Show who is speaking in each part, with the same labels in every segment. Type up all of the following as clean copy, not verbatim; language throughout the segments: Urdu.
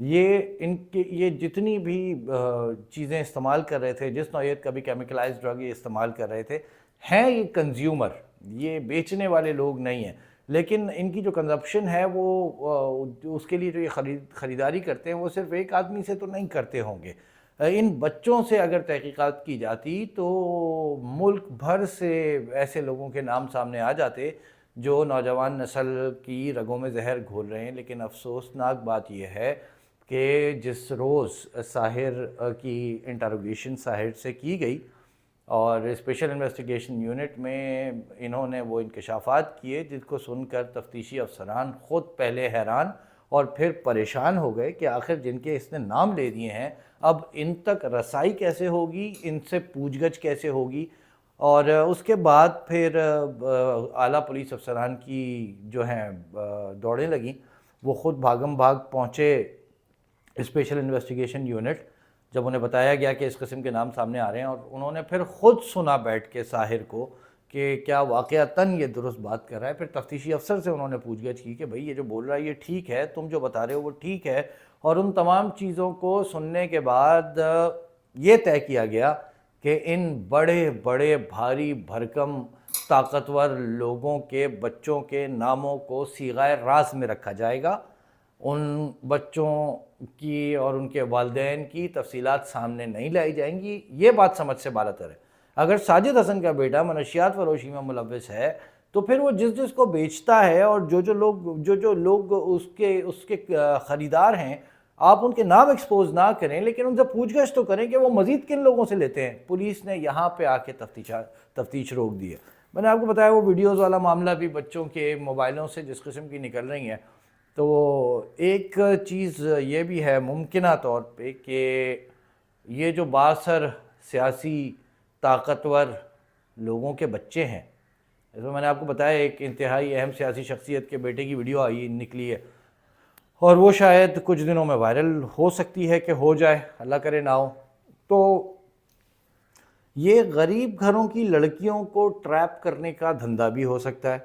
Speaker 1: یہ جتنی بھی چیزیں استعمال کر رہے تھے، جس نوعیت کا بھی کیمیکلائز ڈرگ یہ استعمال کر رہے تھے، ہیں یہ کنزیومر، یہ بیچنے والے لوگ نہیں ہیں، لیکن ان کی جو کنزپشن ہے وہ اس کے لیے جو یہ خریداری کرتے ہیں وہ صرف ایک آدمی سے تو نہیں کرتے ہوں گے۔ ان بچوں سے اگر تحقیقات کی جاتی تو ملک بھر سے ایسے لوگوں کے نام سامنے آ جاتے جو نوجوان نسل کی رگوں میں زہر گھول رہے ہیں۔ لیکن افسوسناک بات یہ ہے کہ جس روز ساحر کی انٹروگیشن ساحر سے کی گئی اور اسپیشل انویسٹیگیشن یونٹ میں انہوں نے وہ انکشافات کیے جس کو سن کر تفتیشی افسران خود پہلے حیران اور پھر پریشان ہو گئے کہ آخر جن کے اس نے نام لے دیے ہیں اب ان تک رسائی کیسے ہوگی، ان سے پوچھ گچھ کیسے ہوگی۔ اور اس کے بعد پھر اعلیٰ پولیس افسران کی جو ہیں دوڑیں لگیں، وہ خود بھاگم بھاگ پہنچے اسپیشل انویسٹیگیشن یونٹ جب انہیں بتایا گیا کہ اس قسم کے نام سامنے آ رہے ہیں، اور انہوں نے پھر خود سنا بیٹھ کے ساحر کو کہ کیا واقعتاً یہ درست بات کر رہا ہے۔ پھر تفتیشی افسر سے انہوں نے پوچھ گچھ کی کہ بھئی یہ جو بول رہا ہے یہ ٹھیک ہے، تم جو بتا رہے ہو وہ ٹھیک ہے؟ اور ان تمام چیزوں کو سننے کے بعد یہ طے کیا گیا کہ ان بڑے بڑے بھاری بھرکم طاقتور لوگوں کے بچوں کے ناموں کو صیغہ راز میں رکھا جائے گا، ان بچوں کی اور ان کے والدین کی تفصیلات سامنے نہیں لائی جائیں گی۔ یہ بات سمجھ سے بالاتر ہے۔ اگر ساجد حسن کا بیٹا منشیات فروشی میں ملوث ہے تو پھر وہ جس کو بیچتا ہے اور جو لوگ اس کے خریدار ہیں، آپ ان کے نام ایکسپوز نہ کریں لیکن ان سے پوچھ گچھ تو کریں کہ وہ مزید کن لوگوں سے لیتے ہیں۔ پولیس نے یہاں پہ آ کے تفتیش روک دی ہے۔ میں نے آپ کو بتایا وہ ویڈیوز والا معاملہ بھی بچوں کے موبائلوں سے جس قسم کی نکل رہی ہیں، تو ایک چیز یہ بھی ہے ممکنہ طور پہ کہ یہ جو بااثر سیاسی طاقتور لوگوں کے بچے ہیں، اس میں نے آپ کو بتایا ایک انتہائی اہم سیاسی شخصیت کے بیٹے کی ویڈیو نکلی ہے اور وہ شاید کچھ دنوں میں وائرل ہو سکتی ہے کہ ہو جائے، اللہ کرے نہ ہو۔ تو یہ غریب گھروں کی لڑکیوں کو ٹریپ کرنے کا دھندا بھی ہو سکتا ہے۔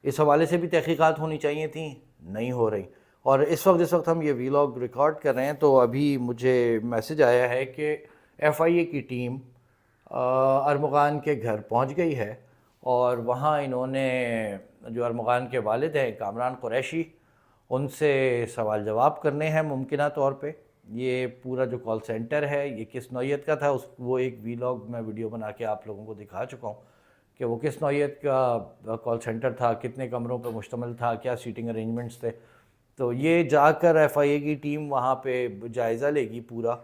Speaker 1: اس حوالے سے بھی تحقیقات ہونی چاہیے تھیں، نہیں ہو رہی۔ اور اس وقت جس وقت ہم یہ ویلاگ ریکارڈ کر رہے ہیں تو ابھی مجھے میسج آیا ہے کہ ایف آئی اے کی ٹیم ارمغان کے گھر پہنچ گئی ہے اور وہاں انہوں نے جو ارمغان کے والد ہیں کامران قریشی، ان سے سوال جواب کرنے ہیں ممکنہ طور پہ۔ یہ پورا جو کال سینٹر ہے یہ کس نوعیت کا تھا، وہ ایک ویلاگ میں ویڈیو بنا کے آپ لوگوں کو دکھا چکا ہوں کہ وہ کس نوعیت کا کال سینٹر تھا، کتنے کمروں پہ مشتمل تھا، کیا سیٹنگ ارینجمنٹس تھے۔ تو یہ جا کر ایف آئی اے کی ٹیم وہاں پہ جائزہ لے گی پورا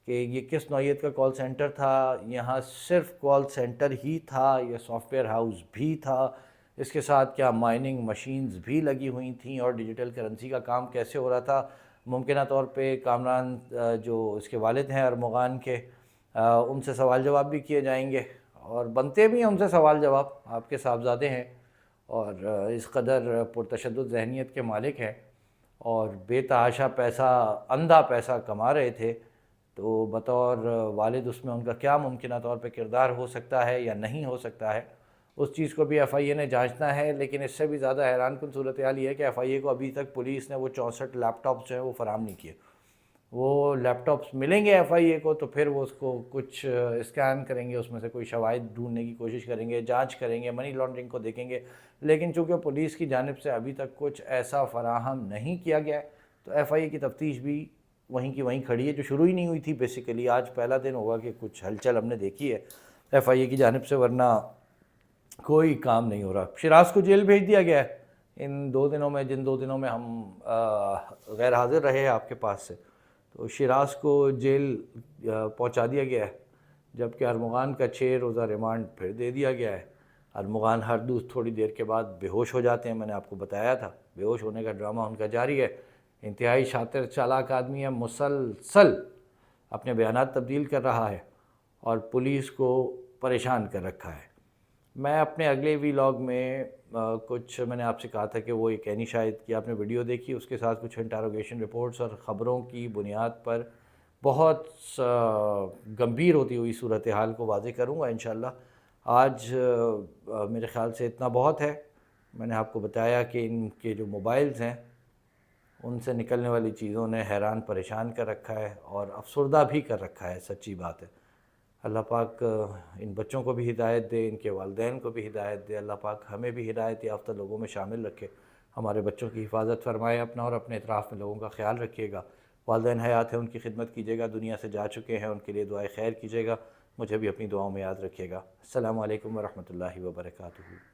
Speaker 1: کہ یہ کس نوعیت کا کال سینٹر تھا، یہاں صرف کال سینٹر ہی تھا یا سافٹ ویئر ہاؤس بھی تھا، اس کے ساتھ کیا مائننگ مشینز بھی لگی ہوئی تھیں اور ڈیجیٹل کرنسی کا کام کیسے ہو رہا تھا۔ ممکنہ طور پہ کامران جو اس کے والد ہیں ارمغان کے، ان سے سوال جواب بھی کیے جائیں گے اور بنتے بھی ہیں ان سے سوال جواب، آپ کے صاحبزادے ہیں اور اس قدر پرتشدد ذہنیت کے مالک ہیں اور بے تحاشا پیسہ، اندھا پیسہ کما رہے تھے، تو بطور والد اس میں ان کا کیا ممکنہ طور پہ کردار ہو سکتا ہے یا نہیں ہو سکتا ہے، اس چیز کو بھی ایف آئی اے نے جانچنا ہے۔ لیکن اس سے بھی زیادہ حیران کن صورتحال یہ ہے کہ ایف آئی اے کو ابھی تک پولیس نے وہ 64 لیپ ٹاپس جو ہیں وہ فراہم نہیں کیے۔ وہ لیپ ٹاپس ملیں گے ایف آئی اے کو تو پھر وہ اس کو کچھ اسکین کریں گے، اس میں سے کوئی شواہد ڈھونڈنے کی کوشش کریں گے، جانچ کریں گے، منی لانڈرنگ کو دیکھیں گے۔ لیکن چونکہ پولیس کی جانب سے ابھی تک کچھ ایسا فراہم نہیں کیا گیا ہے تو ایف آئی اے کی تفتیش بھی وہیں کی وہیں کھڑی ہے، جو شروع ہی نہیں ہوئی تھی بیسیکلی۔ آج پہلا دن ہوگا کہ کچھ ہلچل ہم نے دیکھی ہے ایف آئی اے کی جانب سے، ورنہ کوئی کام نہیں ہو رہا۔ شیراز کو جیل بھیج دیا گیا ہے ان 2 دنوں میں، جن 2 دنوں میں ہم غیر حاضر رہے آپ کے پاس سے، تو شیراز کو جیل پہنچا دیا گیا ہے، جبکہ ارمغان کا 6 روزہ ریمانڈ پھر دے دیا گیا ہے۔ ارمغان ہر تھوڑی دیر کے بعد بے ہوش ہو جاتے ہیں، میں نے آپ کو بتایا تھا، بے ہوش ہونے کا ڈرامہ ان کا جاری ہے۔ انتہائی شاطر چالاک آدمی ہے، مسلسل اپنے بیانات تبدیل کر رہا ہے اور پولیس کو پریشان کر رکھا ہے۔ میں اپنے اگلے ویلاگ میں کچھ میں نے آپ سے کہا تھا کہ وہ ایک عینی شاہد کی آپ نے ویڈیو دیکھی، اس کے ساتھ کچھ انٹروگیشن رپورٹس اور خبروں کی بنیاد پر بہت گمبھیر ہوتی ہوئی صورتحال کو واضح کروں گا انشاءاللہ۔ آج میرے خیال سے اتنا بہت ہے۔ میں نے آپ کو بتایا کہ ان کے جو موبائلز ہیں ان سے نکلنے والی چیزوں نے حیران پریشان کر رکھا ہے اور افسردہ بھی کر رکھا ہے، سچی بات ہے۔ اللہ پاک ان بچوں کو بھی ہدایت دے، ان کے والدین کو بھی ہدایت دے، اللہ پاک ہمیں بھی ہدایت یافتہ لوگوں میں شامل رکھے، ہمارے بچوں کی حفاظت فرمائے اپنا، اور اپنے اطراف میں لوگوں کا خیال رکھیے گا۔ والدین حیات ہیں، ان کی خدمت کیجیے گا، دنیا سے جا چکے ہیں، ان کے لیے دعائے خیر کیجیے گا، مجھے بھی اپنی دعاؤں میں یاد رکھیے گا۔ السلام علیکم ورحمۃ اللہ وبرکاتہ۔